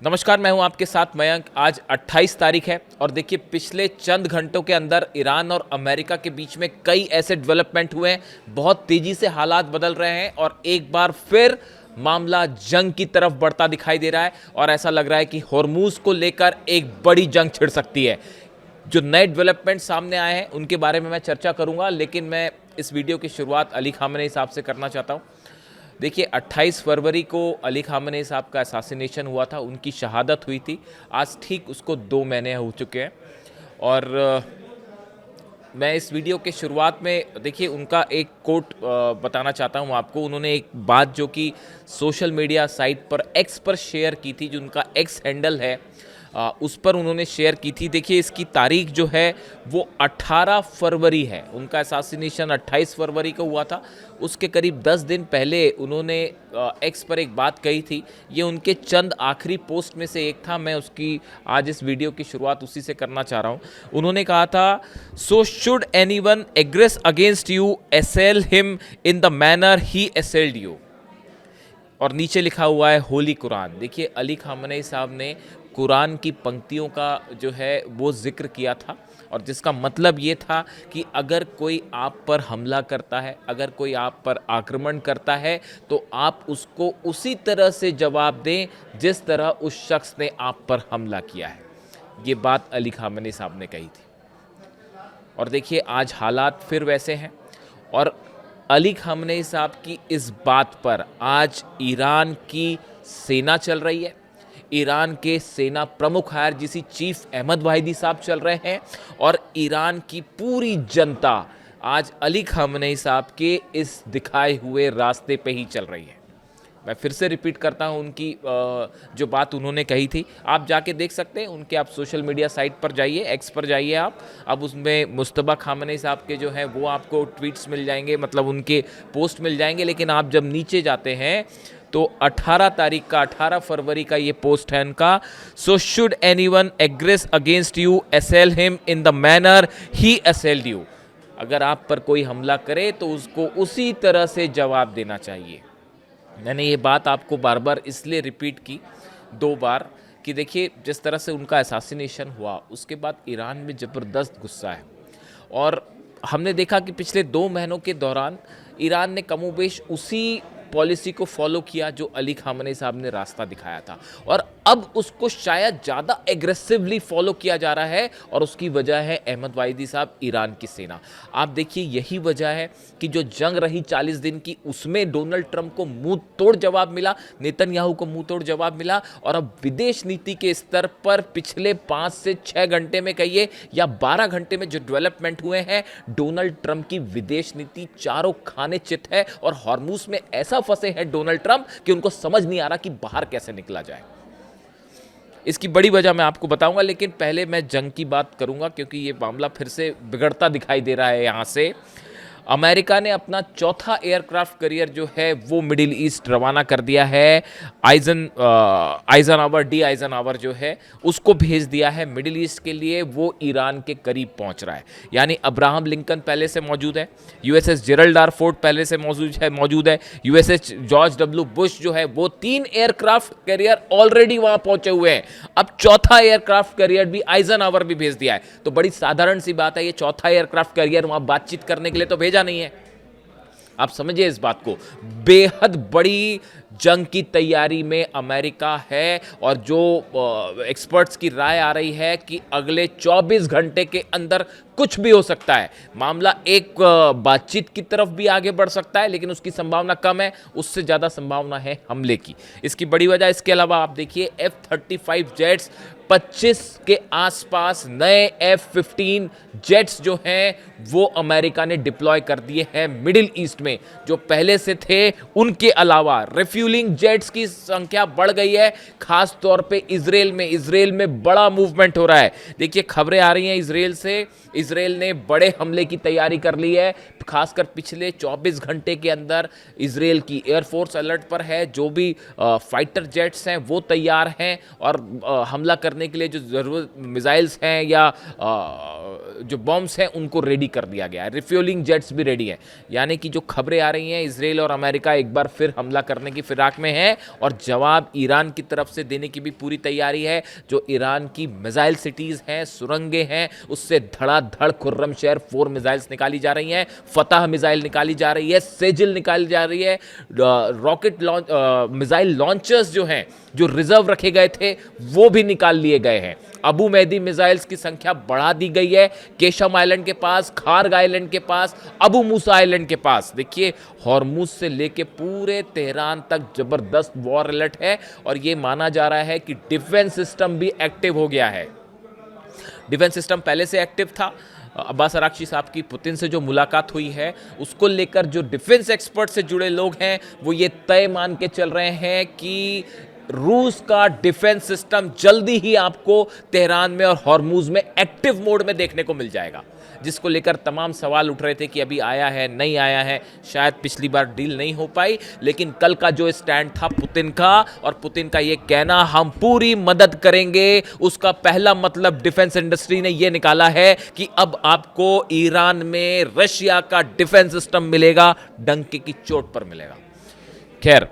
नमस्कार, मैं हूं आपके साथ मयंक। आज 28 तारीख है और देखिए पिछले चंद घंटों के अंदर ईरान और अमेरिका के बीच में कई ऐसे डेवलपमेंट हुए हैं। बहुत तेजी से हालात बदल रहे हैं और एक बार फिर मामला जंग की तरफ बढ़ता दिखाई दे रहा है और ऐसा लग रहा है कि हॉर्मूज को लेकर एक बड़ी जंग छिड़ सकती है। जो नए डेवलपमेंट सामने आए हैं उनके बारे में मैं चर्चा करूंगा, लेकिन मैं इस वीडियो की शुरुआत अली खामेनेई साहब से करना चाहता हूं। देखिए 28 फरवरी को अली खामेनेई साहब का असैसिनेशन हुआ था, उनकी शहादत हुई थी। आज ठीक उसको 2 महीने हो चुके हैं और मैं इस वीडियो के शुरुआत में देखिए उनका एक कोट बताना चाहता हूँ आपको। उन्होंने एक बात जो कि सोशल मीडिया साइट पर एक्स पर शेयर की थी, जो उनका एक्स हैंडल है उस पर उन्होंने शेयर की थी। देखिए इसकी तारीख जो है वो 18 फरवरी है। उनका असैसिनेशन 28 फरवरी को हुआ था। उसके करीब 10 दिन पहले उन्होंने एक्स पर एक बात कही थी। ये उनके चंद आखिरी पोस्ट में से एक था। मैं उसकी आज इस वीडियो की शुरुआत उसी से करना चाह रहा हूँ। उन्होंने कहा था, so should anyone aggress against you assail him in the manner he assailed you. और नीचे लिखा हुआ है होली कुरान। देखिए अली खामेनेई साहब ने कुरान की पंक्तियों का जो है वो जिक्र किया था और जिसका मतलब ये था कि अगर कोई आप पर हमला करता है, अगर कोई आप पर आक्रमण करता है, तो आप उसको उसी तरह से जवाब दें जिस तरह उस शख्स ने आप पर हमला किया है। ये बात अली खामेनेई साहब ने कही थी और देखिए आज हालात फिर वैसे हैं और अली खामेनेई साहब की इस बात पर आज ईरान की सेना चल रही है। ईरान के सेना प्रमुख IRGC चीफ अहमद वाहिदी साहब चल रहे हैं और ईरान की पूरी जनता आज अली खामेनेई साहब के इस दिखाए हुए रास्ते पे ही चल रही है। मैं फिर से रिपीट करता हूं उनकी जो बात उन्होंने कही थी, आप जाके देख सकते हैं उनके। आप सोशल मीडिया साइट पर जाइए, एक्स पर जाइए आप। अब उसमें मुस्तबा खामेनेई साहब के जो हैं वो आपको ट्वीट्स मिल जाएंगे, मतलब उनके पोस्ट मिल जाएंगे। लेकिन आप जब नीचे जाते हैं तो 18 तारीख का 18 फरवरी का ये पोस्ट है इनका। So should anyone aggress against you assail him in the manner he assailed you. अगर आप पर कोई हमला करे तो उसको उसी तरह से जवाब देना चाहिए। मैंने ये बात आपको बार बार इसलिए रिपीट की 2 बार कि देखिए जिस तरह से उनका असैसिनेशन हुआ उसके बाद ईरान में ज़बरदस्त गुस्सा है और हमने देखा कि पिछले 2 महीनों के दौरान ईरान ने कमोबेश उसी पॉलिसी को फॉलो किया जो अली खामेनेई साहब ने रास्ता दिखाया था और अब उसको शायद ज़्यादा एग्रेसिवली फॉलो किया जा रहा है और उसकी वजह है अहमद वाहिदी साहब, ईरान की सेना। आप देखिए यही वजह है कि जो जंग रही 40 दिन की उसमें डोनाल्ड ट्रंप को मुंह तोड़ जवाब मिला, नेतन्याहू को मुंह तोड़ जवाब मिला और अब विदेश नीति के स्तर पर पिछले 5 से 6 घंटे में कहिए या 12 घंटे में जो डेवलपमेंट हुए हैं, डोनाल्ड ट्रंप की विदेश नीति चारों खाने चित है और हॉर्मूज में ऐसा फंसे हैं डोनाल्ड ट्रंप कि उनको समझ नहीं आ रहा कि बाहर कैसे निकला जाए। इसकी बड़ी वजह मैं आपको बताऊंगा, लेकिन पहले मैं जंग की बात करूंगा क्योंकि ये मामला फिर से बिगड़ता दिखाई दे रहा है। यहां से अमेरिका ने अपना चौथा एयरक्राफ्ट कैरियर जो है वो मिडिल ईस्ट रवाना कर दिया है। आइजनहावर डी आइजनहावर जो है उसको भेज दिया है मिडिल ईस्ट के लिए। वो ईरान के करीब पहुंच रहा है, यानी अब्राहम लिंकन पहले से मौजूद है, USS जेरल्ड आर फोर्ड पहले से मौजूद है, USS जॉर्ज W बुश जो है वो 3 एयरक्राफ्ट कैरियर ऑलरेडी वहां पहुंचे हुए हैं। अब चौथा एयरक्राफ्ट कैरियर भी आइजनहावर भी भेज दिया है। तो बड़ी साधारण सी बात है, ये चौथा एयरक्राफ्ट कैरियर वहां बातचीत करने के लिए तो भेजा नहीं है। आप समझिए इस बात को। बेहद बड़ी जंग की तैयारी में अमेरिका है और जो एक्सपर्ट्स की राय आ रही है कि अगले 24 घंटे के अंदर कुछ भी हो सकता है। मामला एक बातचीत की तरफ भी आगे बढ़ सकता है, लेकिन उसकी संभावना कम है, उससे ज़्यादा संभावना है हमले की। इसकी बड़ी वजह, इसके अलावा आप देखिए F-35 जेट्स 25 के आसपास नए F-15 जेट्स जो हैं वो अमेरिका ने डिप्लॉय कर दिए हैं मिडिल ईस्ट में। जो पहले से थे उनके अलावा रिफ्यूलिंग जेट्स की संख्या बढ़ गई है, खास तौर पे इजराइल में बड़ा मूवमेंट हो रहा है। देखिए खबरें आ रही हैं इजराइल से, इजराइल ने बड़े हमले की तैयारी कर ली है। खासकर पिछले 24 घंटे के अंदर इजराइल की एयरफोर्स अलर्ट पर है। जो भी फाइटर जेट्स हैं वो तैयार हैं और हमला करने के लिए जो ज़रूरत मिसाइल्स हैं या जो बॉम्ब्स हैं उनको रेडी कर दिया गया है। रिफ्यूलिंग जेट्स भी रेडी हैं। यानी कि जो खबरें आ रही हैं, इजराइल और अमेरिका एक बार फिर हमला करने की फिराक में है और जवाब ईरान की तरफ से देने की भी पूरी तैयारी है। जो ईरान की मिसाइल सिटीज़ हैं, सुरंगें हैं, उससे धड़ाधड़ खुर्रमशहर 4 मिसाइल्स निकाली जा रही हैं, फतह मिसाइल निकाली जा रही है, सेजिल निकाली जा रही है, रॉकेट लॉन्च मिसाइल लॉन्चर्स जो हैं, जो रिजर्व रखे गए थे वो भी निकाल लिए गए हैं। अबू मेहदी मिसाइल्स की संख्या बढ़ा दी गई है, केशम आइलैंड के पास, खार्ग आइलैंड के पास, अबू मूसा आइलैंड के पास। देखिए, हॉर्मुज से लेके पूरे तेहरान तक जबरदस्त वॉर अलर्ट है और ये माना जा रहा है कि डिफेंस सिस्टम भी एक्टिव हो गया है। डिफेंस सिस्टम पहले से एक्टिव था। अब्बास अराक्ची साहब की पुतिन से जो मुलाकात हुई है उसको लेकर जो डिफेंस एक्सपर्ट से जुड़े लोग हैं वो ये तय मान के चल रहे हैं कि रूस का डिफेंस सिस्टम जल्दी ही आपको तेहरान में और हॉर्मुज में एक्टिव मोड में देखने को मिल जाएगा, जिसको लेकर तमाम सवाल उठ रहे थे कि अभी आया है नहीं आया है। शायद पिछली बार डील नहीं हो पाई, लेकिन कल का जो स्टैंड था पुतिन का और पुतिन का ये कहना हम पूरी मदद करेंगे, उसका पहला मतलब डिफेंस इंडस्ट्री ने ये निकाला है कि अब आपको ईरान में रशिया का डिफेंस सिस्टम मिलेगा, डंके की चोट पर मिलेगा। खैर,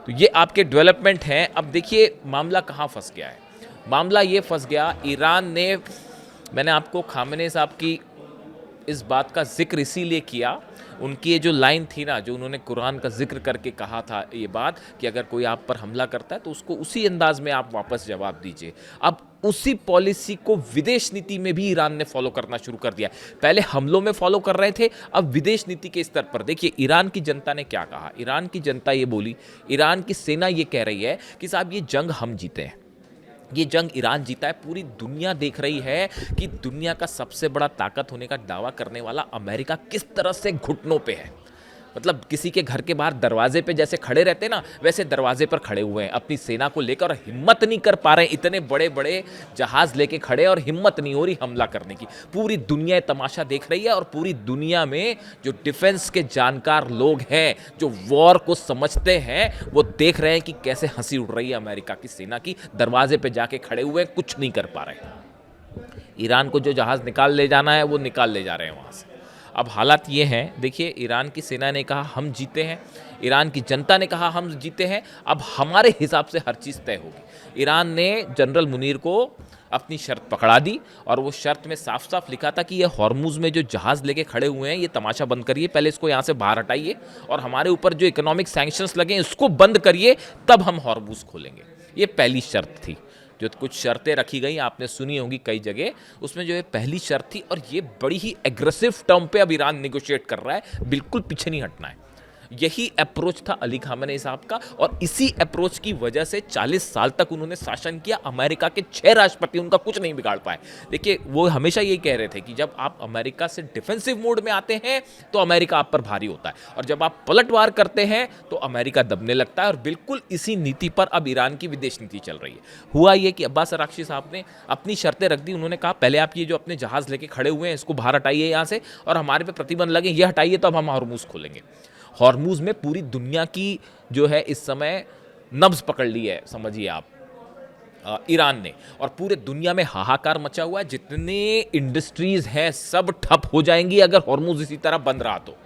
तो ये आपके डेवलपमेंट हैं। अब देखिए मामला कहाँ फंस गया है। मामला ये फंस गया, ईरान ने, मैंने आपको खामेनी साहब की इस बात का जिक्र इसीलिए किया, उनकी ये जो लाइन थी ना, जो उन्होंने कुरान का जिक्र करके कहा था ये बात कि अगर कोई आप पर हमला करता है तो उसको उसी अंदाज में आप वापस जवाब दीजिए। अब उसी पॉलिसी को विदेश नीति में भी ईरान ने फॉलो करना शुरू कर दिया। पहले हमलों में फॉलो कर रहे थे, अब विदेश नीति के स्तर पर देखिए ईरान की जनता ने क्या कहा। ईरान की जनता ये बोली, ईरान की सेना ये कह रही है कि साहब ये जंग हम जीते हैं, ये जंग ईरान जीता है। पूरी दुनिया देख रही है कि दुनिया का सबसे बड़ा ताकत होने का दावा करने वाला अमेरिका किस तरह से घुटनों पे है। मतलब किसी के घर के बाहर दरवाजे पे जैसे खड़े रहते ना, वैसे दरवाजे पर खड़े हुए हैं अपनी सेना को लेकर और हिम्मत नहीं कर पा रहे हैं। इतने बड़े बड़े जहाज लेके खड़े और हिम्मत नहीं हो रही हमला करने की। पूरी दुनिया तमाशा देख रही है और पूरी दुनिया में जो डिफेंस के जानकार लोग हैं, जो वॉर को समझते हैं, वो देख रहे हैं कि कैसे हंसी उड़ रही है अमेरिका की सेना की। दरवाजे पे जाके खड़े हुए हैं, कुछ नहीं कर पा रहे। ईरान को जो जहाज निकाल ले जाना है वो निकाल ले जा रहे हैं वहाँ से। अब हालात ये हैं, देखिए ईरान की सेना ने कहा हम जीते हैं, ईरान की जनता ने कहा हम जीते हैं, अब हमारे हिसाब से हर चीज़ तय होगी। ईरान ने जनरल मुनीर को अपनी शर्त पकड़ा दी और वो शर्त में साफ साफ लिखा था कि ये हॉर्मुज में जो जहाज़ लेके खड़े हुए हैं ये तमाशा बंद करिए, पहले इसको यहाँ से बाहर हटाइए और हमारे ऊपर जो इकोनॉमिक सैंक्शंस लगे इसको बंद करिए, तब हम हॉर्मुज खोलेंगे। ये पहली शर्त थी। जो कुछ शर्तें रखी गई आपने सुनी होंगी कई जगह, उसमें जो है पहली शर्त थी और ये बड़ी ही एग्रेसिव टर्म पे अब ईरान नेगोशिएट कर रहा है, बिल्कुल पीछे नहीं हटना है। यही अप्रोच था अली खामेनी साहब का और इसी अप्रोच की वजह से 40 साल तक उन्होंने शासन किया। अमेरिका के 6 राष्ट्रपति उनका कुछ नहीं बिगाड़ पाए। देखिए वो हमेशा यही कह रहे थे कि जब आप अमेरिका से डिफेंसिव मोड में आते हैं तो अमेरिका आप पर भारी होता है और जब आप पलटवार करते हैं तो अमेरिका दबने लगता है। और बिल्कुल इसी नीति पर अब ईरान की विदेश नीति चल रही है। हुआ ये कि अब्बास अराक्ची साहब ने अपनी शर्तें रख दी। उन्होंने कहा पहले आप ये जो अपने जहाज़ लेके खड़े हुए हैं इसको बाहर हटाइए यहाँ से और हमारे पे प्रतिबंध लगे, ये हटाइए तो अब हम हॉर्मुज खोलेंगे। हॉर्मुज में पूरी दुनिया की जो है इस समय नब्ज पकड़ ली है, समझिए आप, ईरान ने, और पूरे दुनिया में हाहाकार मचा हुआ है। जितने इंडस्ट्रीज हैं सब ठप हो जाएंगी अगर हॉर्मुज इसी तरह बंद रहा तो।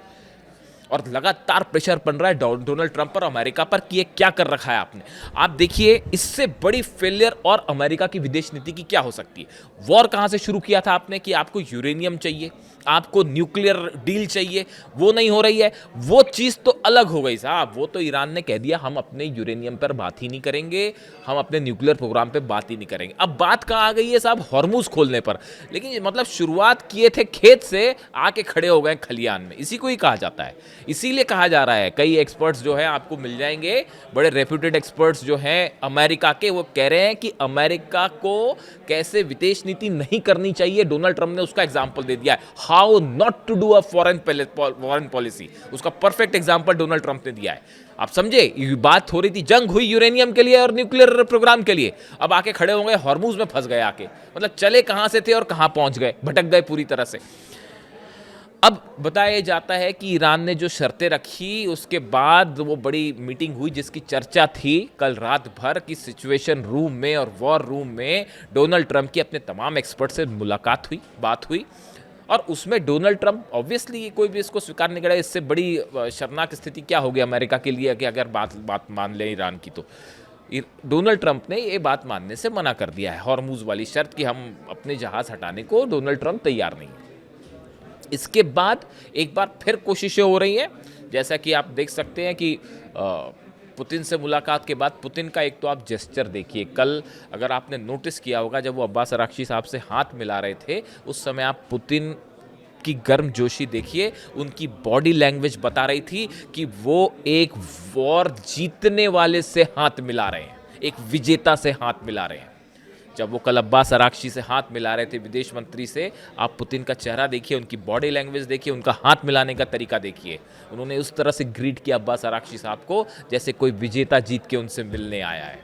और लगातार प्रेशर बन रहा है डोनाल्ड ट्रंप पर, अमेरिका पर कि ये क्या कर रखा है आपने। आप देखिए इससे बड़ी फेलियर और अमेरिका की विदेश नीति की क्या हो सकती है। वॉर कहाँ से शुरू किया था आपने कि आपको यूरेनियम चाहिए, आपको न्यूक्लियर डील चाहिए, वो नहीं हो रही है। वो चीज़ तो अलग हो गई साहब, वो तो ईरान ने कह दिया हम अपने यूरेनियम पर बात ही नहीं करेंगे, हम अपने न्यूक्लियर प्रोग्राम पे बात ही नहीं करेंगे। अब बात कहाँ आ गई है साहब, हॉर्मुज खोलने पर। लेकिन मतलब शुरुआत किए थे खेत से, आके खड़े हो गए खलियान में, इसी को ही कहा जाता है। इसीलिए कहा जा रहा है, कई एक्सपर्ट्स जो है आपको मिल जाएंगे, बड़े रेप्यूटेड एक्सपर्ट्स जो हैं अमेरिका के, वो कह रहे हैं कि अमेरिका को कैसे विदेश नीति नहीं करनी चाहिए। डोनाल्ड ट्रंप ने उसका एग्जाम्पल दे दिया है, how not to do a foreign policy, उसका परफेक्ट एग्जाम्पल डोनाल्ड ट्रंप ने दिया है। आप समझे, बात हो रही थी, जंग हुई यूरेनियम के लिए और न्यूक्लियर प्रोग्राम के लिए, अब आके खड़े हो गए हॉर्मुज में फंस गए आके। मतलब चले कहां से थे और कहां पहुंच गए, भटक गए पूरी तरह से। अब बताया जाता है कि ईरान ने जो शर्तें रखी उसके बाद वो बड़ी मीटिंग हुई जिसकी चर्चा थी कल रात भर की सिचुएशन रूम में और वॉर रूम में। डोनाल्ड ट्रंप की अपने तमाम एक्सपर्ट से मुलाकात हुई, बात हुई और उसमें डोनाल्ड ट्रंप ऑब्वियसली कोई भी इसको स्वीकार नहीं करेगा। इससे बड़ी शर्मनाक स्थिति क्या होगी अमेरिका के लिए कि अगर बात मान ले ईरान की, तो डोनाल्ड ट्रंप ने ये बात मानने से मना कर दिया है, हॉर्मूज वाली शर्त कि हम अपने जहाज हटाने को डोनाल्ड ट्रंप तैयार नहीं है। इसके बाद एक बार फिर कोशिशें हो रही हैं, जैसा कि आप देख सकते हैं कि पुतिन से मुलाकात के बाद पुतिन का एक तो आप जेस्चर देखिए, कल अगर आपने नोटिस किया होगा जब वो अब्बास अराक्ची साहब से हाथ मिला रहे थे, उस समय आप पुतिन की गर्मजोशी देखिए, उनकी बॉडी लैंग्वेज बता रही थी कि वो एक वॉर जीतने वाले से हाथ मिला रहे हैं, एक विजेता से हाथ मिला रहे हैं। जब वो कल अब्बास अराक्ची से हाथ मिला रहे थे विदेश मंत्री से, आप पुतिन का चेहरा देखिए, उनकी बॉडी लैंग्वेज देखिए, उनका हाथ मिलाने का तरीका देखिए। उन्होंने उस तरह से ग्रीट किया अब्बास अराक्ची साहब को जैसे कोई विजेता जीत के उनसे मिलने आया है।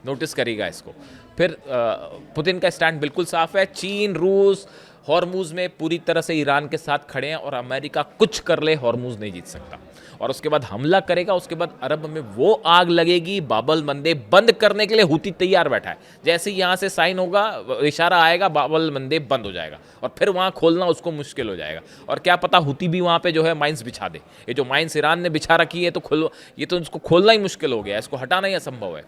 नोटिस करिएगा इसको। फिर पुतिन का स्टैंड बिल्कुल साफ है, चीन रूस हॉर्मूज में पूरी तरह से ईरान के साथ खड़े हैं और अमेरिका कुछ कर ले हॉर्मूज नहीं जीत सकता। और उसके बाद हमला करेगा, उसके बाद अरब में वो आग लगेगी, बाबल मंदेब बंद करने के लिए हूती तैयार बैठा है। जैसे ही यहाँ से साइन होगा, इशारा आएगा, बाबल मंदेब बंद हो जाएगा और फिर वहाँ खोलना उसको मुश्किल हो जाएगा। और क्या पता हूती भी वहाँ पे जो है माइंस बिछा दे। ये जो माइंस ईरान ने बिछा रखी है तो ये तो उसको खोलना ही मुश्किल हो गया है, इसको हटाना ही असंभव है।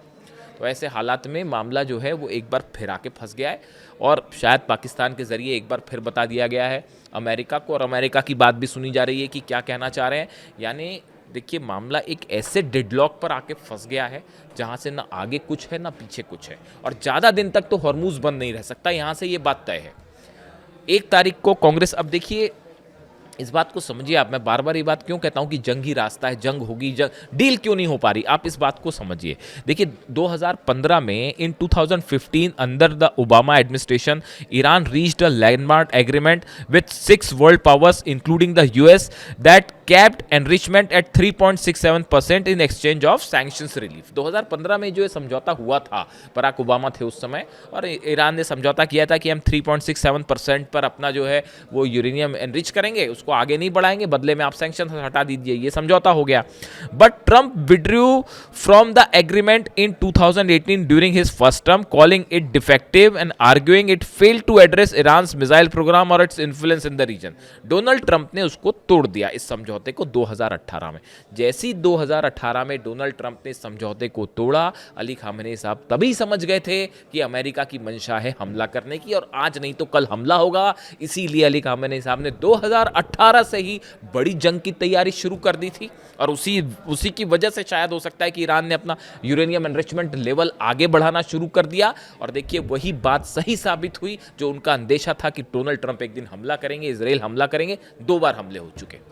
तो ऐसे हालात में मामला जो है वो एक बार फिर आके फंस गया है और शायद पाकिस्तान के ज़रिए एक बार फिर बता दिया गया है अमेरिका को, और अमेरिका की बात भी सुनी जा रही है कि क्या कहना चाह रहे हैं। यानी देखिए, मामला एक ऐसे डेडलॉक पर आके फंस गया है जहां से ना आगे कुछ है ना पीछे कुछ है, और ज़्यादा दिन तक तो हॉर्मूज बंद नहीं रह सकता, यहाँ से ये बात तय है। 1 तारीख को कांग्रेस, अब देखिए इस बात को समझिए आप, मैं बार बार ये बात क्यों कहता हूं कि जंग ही रास्ता है, जंग होगी, डील क्यों नहीं हो पा रही, आप इस बात को समझिए। देखिए 2015 में, in 2015 under the Obama administration, Iran reached a landmark agreement with 6 world powers including the US that capped enrichment at 3.67% in exchange of sanctions relief. 2015 में जो ये समझौता हुआ था, बराक ओबामा थे उस समय, और ईरान ने समझौता किया था कि हम 3.67% पर अपना जो है वो यूरेनियम एनरिच करेंगे, उसको आगे नहीं बढ़ाएंगे, बदले में आप सैंक्शन हटा दीजिए, ये समझौता हो गया। But Trump withdrew from the agreement in 2018 during his first term, calling it defective and arguing it failed to address Iran's missile program और its influence in the region. Donald Trump ने उसको तोड़ दिया इस समझौते को 2018 में। जैसी 2018 में डोनाल्ड ट्रंप ने समझौते को तोड़ा, अली खामेनी साहब तभी समझ गए थे कि अमेरिका की मंशा है हमला करने की, और आज नहीं तो कल हमला होगा। इसीलिए अली खामेनी साहब ने 2018 से ही बड़ी जंग की तैयारी शुरू कर दी थी, और उसी की वजह से शायद हो सकता है कि ईरान ने अपना यूरेनियम एनरिचमेंट लेवल आगे बढ़ाना शुरू कर दिया। और देखिए वही बात सही साबित हुई, जो उनका अंदेशा था कि डोनाल्ड ट्रंप एक दिन हमला करेंगे, इजराइल हमला करेंगे। 2 बार हमले हो चुके।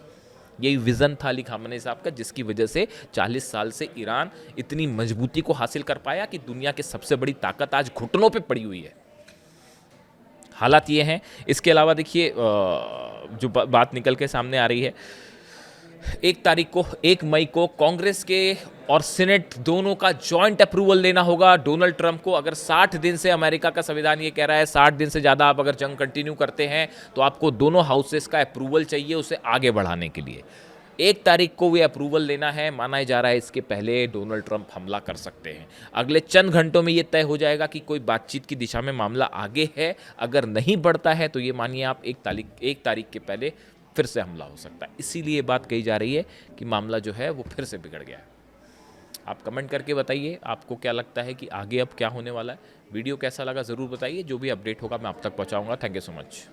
यही विजन था अली खामेनी साहब का, जिसकी वजह से 40 साल से ईरान इतनी मजबूती को हासिल कर पाया कि दुनिया की सबसे बड़ी ताकत आज घुटनों पे पड़ी हुई है। हालात ये हैं। इसके अलावा देखिए जो बात निकल के सामने आ रही है, 1 मई को कांग्रेस के और सीनेट दोनों का जॉइंट अप्रूवल लेना होगा डोनाल्ड ट्रंप को। अगर 60 दिन से, अमेरिका का संविधान ये कह रहा है 60 दिन से ज़्यादा आप अगर जंग कंटिन्यू करते हैं तो आपको दोनों हाउसेस का अप्रूवल चाहिए उसे आगे बढ़ाने के लिए। 1 तारीख को वे अप्रूवल लेना है। माना जा रहा है इसके पहले डोनाल्ड ट्रंप हमला कर सकते हैं। अगले चंद घंटों में ये तय हो जाएगा कि कोई बातचीत की दिशा में मामला आगे है। अगर नहीं बढ़ता है तो ये मानिए आप 1 तारीख के पहले फिर से हमला हो सकता है। इसीलिए बात कही जा रही है कि मामला जो है वो फिर से बिगड़ गया है। आप कमेंट करके बताइए आपको क्या लगता है कि आगे अब क्या होने वाला है। वीडियो कैसा लगा ज़रूर बताइए। जो भी अपडेट होगा मैं आप तक पहुंचाऊंगा। Thank you so much.